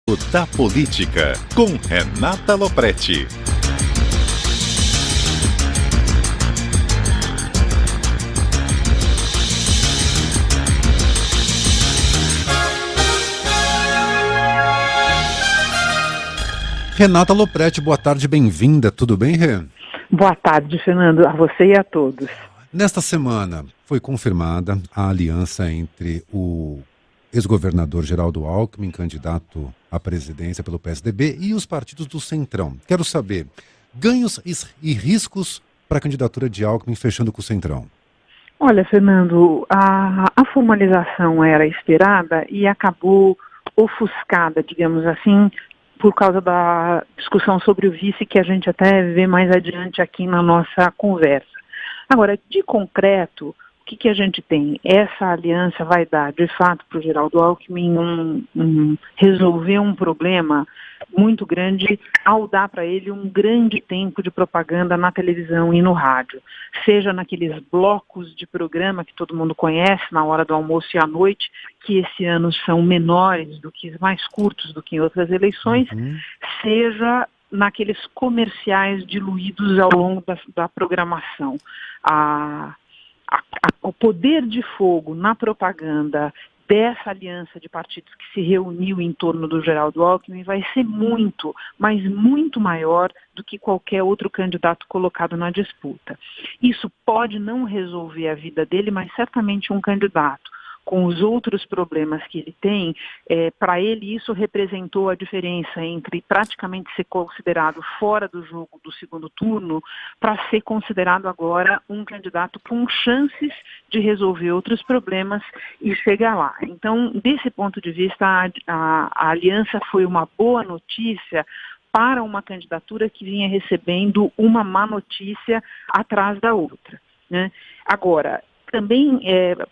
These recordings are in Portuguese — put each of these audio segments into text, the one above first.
Da Política, com Renata Loprete. Renata Loprete, boa tarde, bem-vinda. Tudo bem, Rê? Boa tarde, Fernando, a você e a todos. Nesta semana foi confirmada a aliança entre o ex-governador Geraldo Alckmin, candidato à presidência pelo PSDB, e os partidos do Centrão. Quero saber, ganhos e riscos para a candidatura de Alckmin fechando com o Centrão. Olha, Fernando, a formalização era esperada e acabou ofuscada, digamos assim, por causa da discussão sobre o vice, que a gente até vê mais adiante aqui na nossa conversa. Agora, de concreto, o que a gente tem? Essa aliança vai dar, de fato, para o Geraldo Alckmin resolver um problema muito grande ao dar para ele um grande tempo de propaganda na televisão e no rádio. Seja naqueles blocos de programa que todo mundo conhece, na hora do almoço e à noite, que esse ano são menores mais curtos do que em outras eleições, seja naqueles comerciais diluídos ao longo da programação. O poder de fogo na propaganda dessa aliança de partidos que se reuniu em torno do Geraldo Alckmin vai ser muito, mas muito maior do que qualquer outro candidato colocado na disputa. Isso pode não resolver a vida dele, mas certamente um candidato com os outros problemas que ele tem, para ele isso representou a diferença entre praticamente ser considerado fora do jogo do segundo turno para ser considerado agora um candidato com chances de resolver outros problemas e chegar lá. Então, desse ponto de vista, a aliança foi uma boa notícia para uma candidatura que vinha recebendo uma má notícia atrás da outra, né? Agora, também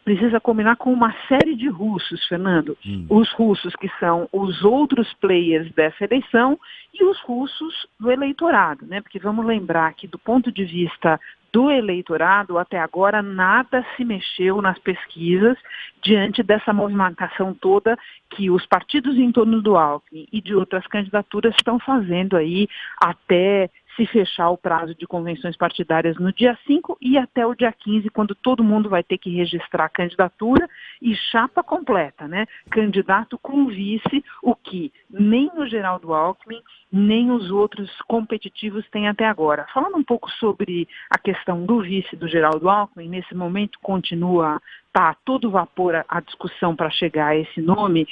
precisa combinar com uma série de russos, Fernando. Os russos que são os outros players dessa eleição e os russos do eleitorado, né? Porque vamos lembrar que do ponto de vista do eleitorado, até agora nada se mexeu nas pesquisas diante dessa movimentação toda que os partidos em torno do Alckmin e de outras candidaturas estão fazendo aí até se fechar o prazo de convenções partidárias no dia 5 e até o dia 15, quando todo mundo vai ter que registrar a candidatura e chapa completa, né? Candidato com vice, o que nem o Geraldo Alckmin, nem os outros competitivos têm até agora. Falando um pouco sobre a questão do vice do Geraldo Alckmin, nesse momento continua a todo vapor a discussão para chegar a esse nome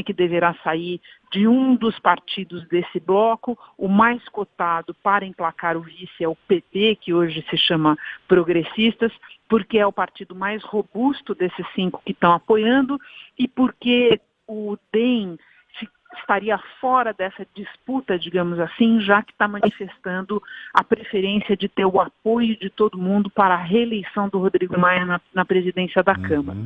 que deverá sair de um dos partidos desse bloco. O mais cotado para emplacar o vice é o PT, que hoje se chama Progressistas, porque é o partido mais robusto desses 5 que estão apoiando e porque o DEM estaria fora dessa disputa, digamos assim, já que está manifestando a preferência de ter o apoio de todo mundo para a reeleição do Rodrigo Maia na presidência da Câmara.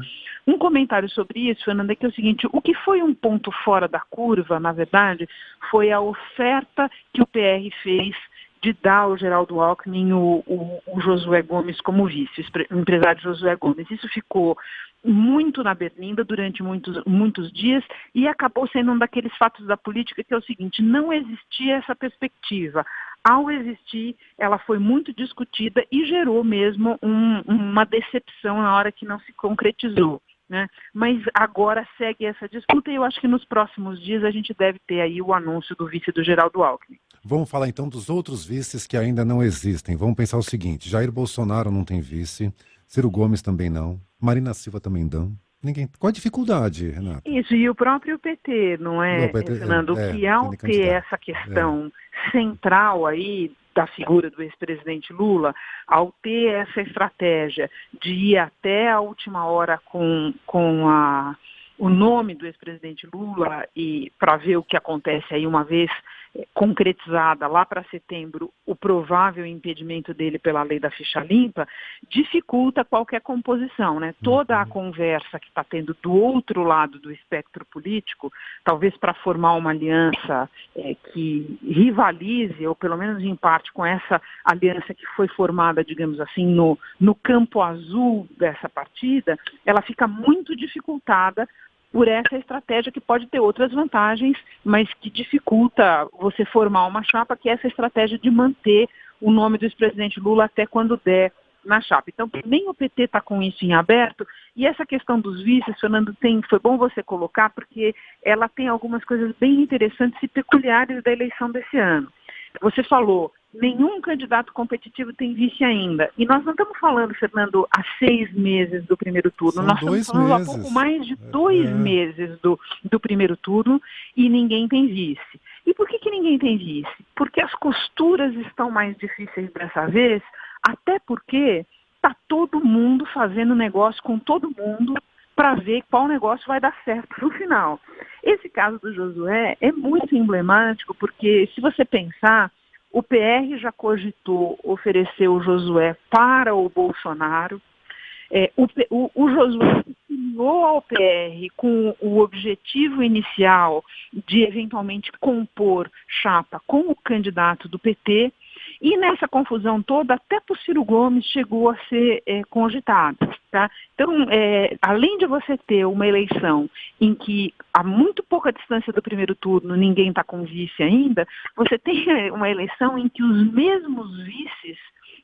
Um comentário sobre isso, Fernanda, é que é o seguinte: o que foi um ponto fora da curva, na verdade, foi a oferta que o PR fez de dar ao Geraldo Alckmin o Josué Gomes como vice, o empresário Josué Gomes. Isso ficou muito na berlinda durante muitos dias e acabou sendo um daqueles fatos da política que é o seguinte: não existia essa perspectiva. Ao existir, ela foi muito discutida e gerou mesmo uma decepção na hora que não se concretizou, né? Mas agora segue essa disputa e eu acho que nos próximos dias a gente deve ter aí o anúncio do vice do Geraldo Alckmin. Vamos falar então dos outros vices que ainda não existem. Vamos pensar o seguinte: Jair Bolsonaro não tem vice, Ciro Gomes também não, Marina Silva também não. Ninguém. Qual a dificuldade, Renata? Isso, e o próprio PT, não é, Fernando? Que ao ter essa questão central aí da figura do ex-presidente Lula, ao ter essa estratégia de ir até a última hora com o nome do ex-presidente Lula e para ver o que acontece aí uma vez concretizada lá para setembro o provável impedimento dele pela lei da ficha limpa, dificulta qualquer composição, né? Toda a conversa que está tendo do outro lado do espectro político, talvez para formar uma aliança que rivalize, ou pelo menos em parte com essa aliança que foi formada, digamos assim, no campo azul dessa partida, ela fica muito dificultada por essa estratégia que pode ter outras vantagens, mas que dificulta você formar uma chapa, que é essa estratégia de manter o nome do ex-presidente Lula até quando der na chapa. Então, nem o PT está com isso em aberto, e essa questão dos vices, Fernando, foi bom você colocar, porque ela tem algumas coisas bem interessantes e peculiares da eleição desse ano. Você falou, nenhum candidato competitivo tem vice ainda. E nós não estamos falando, Fernando, há 6 meses do primeiro turno. São Nós estamos falando meses. há pouco mais de 2 meses do primeiro turno e ninguém tem vice. E por que ninguém tem vice? Porque as costuras estão mais difíceis dessa vez, até porque está todo mundo fazendo negócio com todo mundo para ver qual negócio vai dar certo no final. Esse caso do Josué é muito emblemático, porque se você pensar, o PR já cogitou oferecer o Josué para o Bolsonaro. O Josué filiou ao PR com o objetivo inicial de eventualmente compor chapa com o candidato do PT. E nessa confusão toda, até por Ciro Gomes chegou a ser cogitado. Tá? Então, além de você ter uma eleição em que, a muito pouca distância do primeiro turno, ninguém está com vice ainda, você tem uma eleição em que os mesmos vices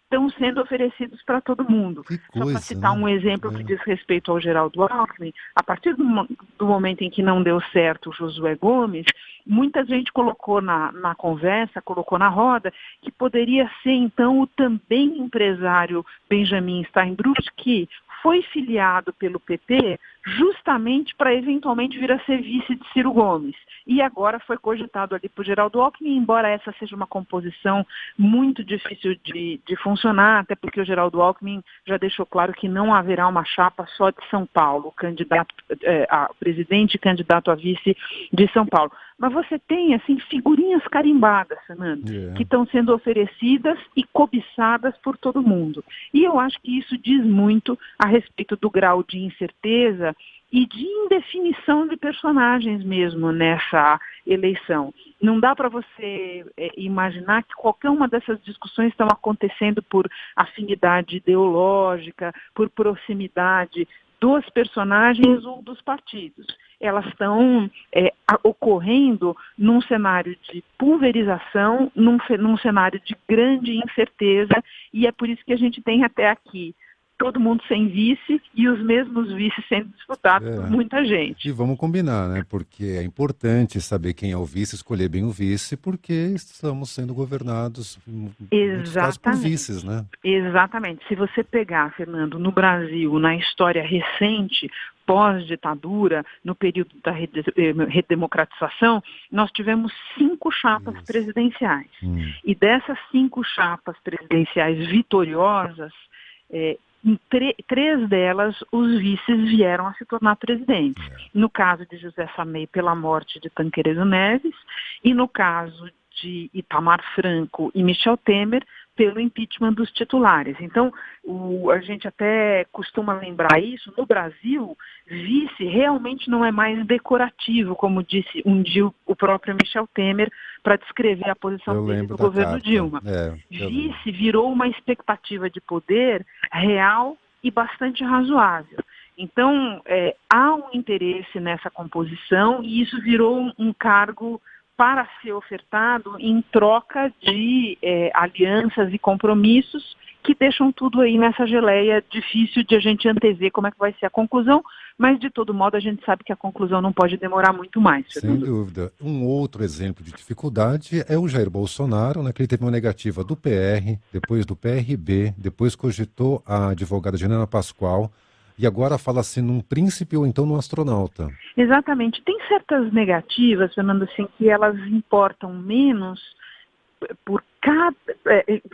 estão sendo oferecidos para todo mundo. Só para citar um exemplo que diz respeito ao Geraldo Alckmin, a partir do momento em que não deu certo o Josué Gomes, muita gente colocou na conversa, colocou na roda, que poderia ser então o também empresário Benjamin Steinbrück, que foi filiado pelo PT justamente para eventualmente vir a ser vice de Ciro Gomes. E agora foi cogitado ali por Geraldo Alckmin, embora essa seja uma composição muito difícil de funcionar, até porque o Geraldo Alckmin já deixou claro que não haverá uma chapa só de São Paulo, candidato a presidente e candidato a vice de São Paulo. Mas você tem, assim, figurinhas carimbadas, Fernando, que estão sendo oferecidas e cobiçadas por todo mundo. E eu acho que isso diz muito a respeito do grau de incerteza e de indefinição de personagens mesmo nessa eleição. Não dá para você imaginar que qualquer uma dessas discussões estão acontecendo por afinidade ideológica, por proximidade dos personagens ou dos partidos. Elas estão ocorrendo num cenário de pulverização, num cenário de grande incerteza, e é por isso que a gente tem até aqui todo mundo sem vice e os mesmos vices sendo disputados por muita gente. E vamos combinar, né? Porque é importante saber quem é o vice, escolher bem o vice, porque estamos sendo governados, em muitos casos, por vices, né? Exatamente. Se você pegar, Fernando, no Brasil, na história recente, pós-ditadura, no período da redemocratização, nós tivemos 5 chapas presidenciais. E dessas 5 chapas presidenciais vitoriosas, em 3 delas, os vices vieram a se tornar presidentes. No caso de José Sarney, pela morte de Tancredo Neves, e no caso de Itamar Franco e Michel Temer, pelo impeachment dos titulares. Então, a gente até costuma lembrar isso, no Brasil, vice realmente não é mais decorativo, como disse um dia o próprio Michel Temer, para descrever a posição dele do governo Dilma. Vice virou uma expectativa de poder real e bastante razoável. Então, há um interesse nessa composição e isso virou um cargo para ser ofertado em troca de alianças e compromissos que deixam tudo aí nessa geleia difícil de a gente antever como é que vai ser a conclusão, mas de todo modo a gente sabe que a conclusão não pode demorar muito mais. Sem dúvida. Um outro exemplo de dificuldade é o Jair Bolsonaro, né, que ele teve uma negativa do PR, depois do PRB, depois cogitou a advogada Janaína Pascoal, e agora fala-se num príncipe ou então num astronauta. Exatamente. Tem certas negativas, Fernando, assim, que elas importam menos por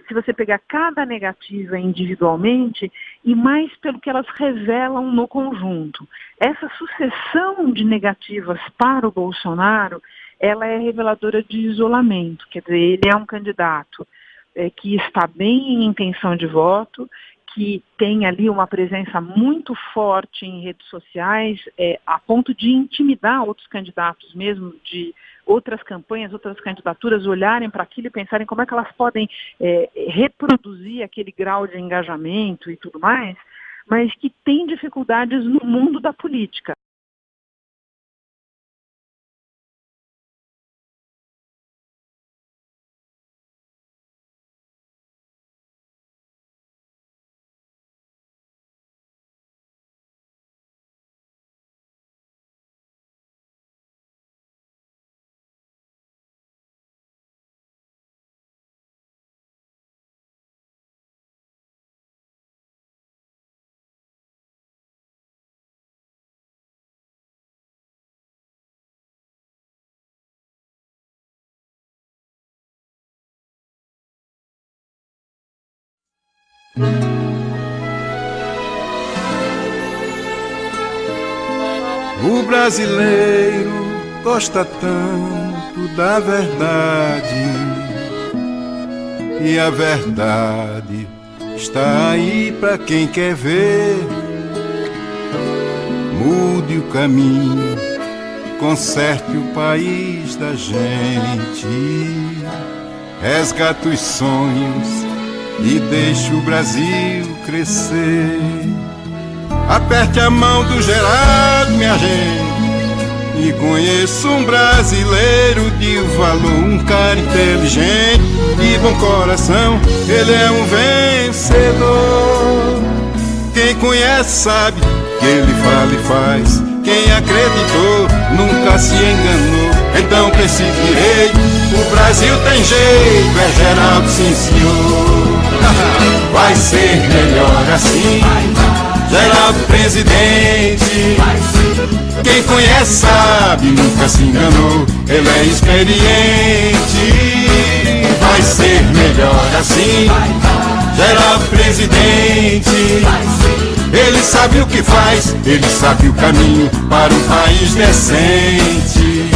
se você pegar cada negativa individualmente e mais pelo que elas revelam no conjunto. Essa sucessão de negativas para o Bolsonaro, ela é reveladora de isolamento. Quer dizer, ele é um candidato que está bem em intenção de voto, que tem ali uma presença muito forte em redes sociais, a ponto de intimidar outros candidatos mesmo, de outras campanhas, outras candidaturas, olharem para aquilo e pensarem como é que elas podem reproduzir aquele grau de engajamento e tudo mais, mas que tem dificuldades no mundo da política. O brasileiro gosta tanto da verdade, e a verdade está aí pra quem quer ver. Mude o caminho, conserte o país da gente, resgate os sonhos e deixe o Brasil crescer. Aperte a mão do Geraldo, minha gente, e conheça um brasileiro de valor, um cara inteligente, de bom coração, ele é um vencedor. Quem conhece sabe que ele fala e faz, quem acreditou nunca se enganou. Então com esse direito o Brasil tem jeito, é Geraldo, sim senhor. Vai ser melhor assim, Geraldo presidente. Quem conhece sabe, nunca se enganou, ele é experiente. Vai ser melhor assim, Geraldo presidente. Ele sabe o que faz, ele sabe o caminho para um país decente.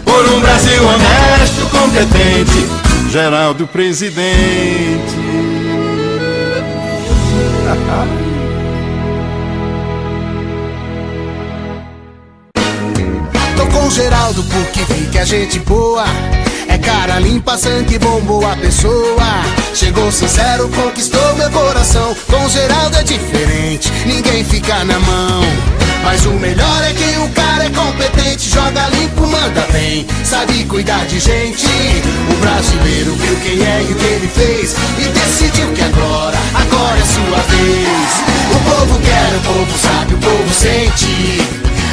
Por um Brasil honesto, competente, Geraldo presidente. Tô com Geraldo porque vi que a gente boa é cara limpa, sangue bom, boa pessoa. Chegou sincero, conquistou meu coração. Com Geraldo é diferente, ninguém fica na mão. Mas o melhor é que o cara é competente, joga limpo, manda bem, sabe cuidar de gente. O brasileiro viu quem é e o que ele fez e decidiu que agora é sua vez. O povo quer, o povo sabe, o povo sente.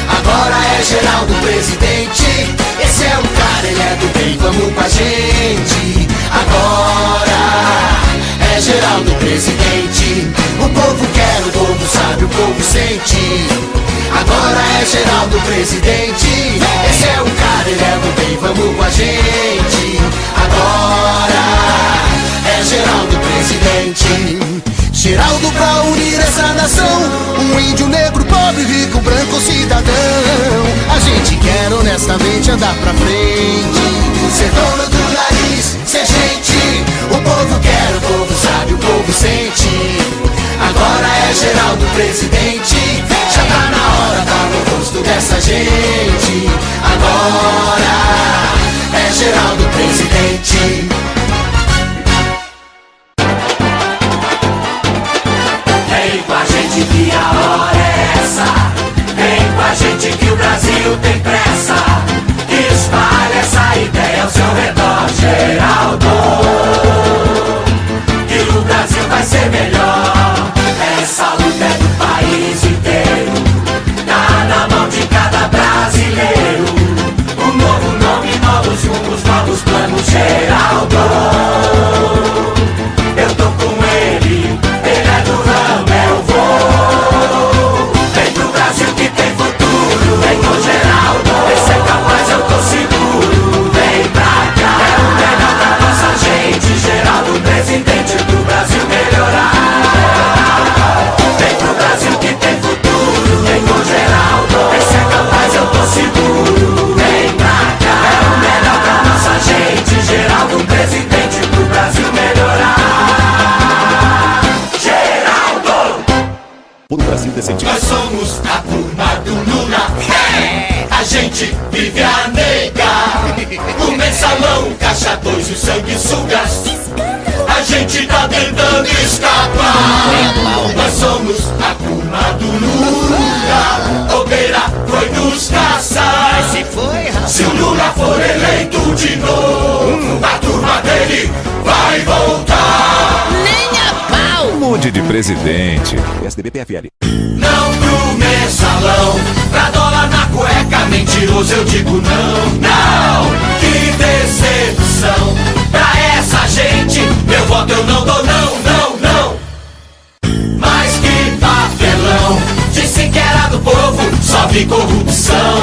Agora é Geraldo presidente. Esse é o cara, ele é do bem, vamos com a gente. Agora é Geraldo presidente. O povo quer, o povo sabe, o povo sente. Agora é Geraldo presidente. Esse é o cara, ele é do bem, vamos com a gente. Agora é Geraldo presidente. Geraldo pra unir essa nação, um índio, negro, pobre, rico, branco, cidadão. A gente quer honestamente andar pra frente, ser dono do nariz, ser gente. O povo quer, o povo sabe, o povo sente. Agora é Geraldo presidente. Já tá na hora, tá no rosto dessa gente. Agora é Geraldo presidente. Vem com a gente que a hora é essa. Vem com a gente que o Brasil tem pressa. Espalha essa ideia ao seu redor, Geraldo, que o Brasil vai ser melhor. Essa luta é do país inteiro, tá na mão de cada brasileiro. Um novo nome, novos rumos, novos planos, Geraldo. Eu tô com ele, ele é do ramo, eu vou. Vem pro Brasil que tem futuro, vem com Geraldo. Esse é capaz, eu tô seguro. Vem pra cá, é o melhor pra nossa gente. Geraldo presidente pro Brasil melhorar. Vem pro Brasil que tem futuro, vem com Geraldo. Esse é capaz, eu tô seguro. Vem pra cá, é o melhor pra nossa gente. Geraldo presidente pro Brasil melhorar. Por um Brasil decente. Nós somos a turma do Lula. A gente vive a negar. O mensalão, o caixa 2 e o sanguessugas. A gente tá tentando escapar. Nós somos a turma do Lula. Bobeira foi nos caçar. Se o Lula for eleito de novo, a turma dele vai voltar. Mude de presidente. PSDB, PFL. Não pro mensalão, pra dólar na cueca, mentiroso eu digo não, não. Que decepção, pra essa gente, meu voto eu não dou não, não, não. Mas que papelão, disse que era do povo, só vi corrupção.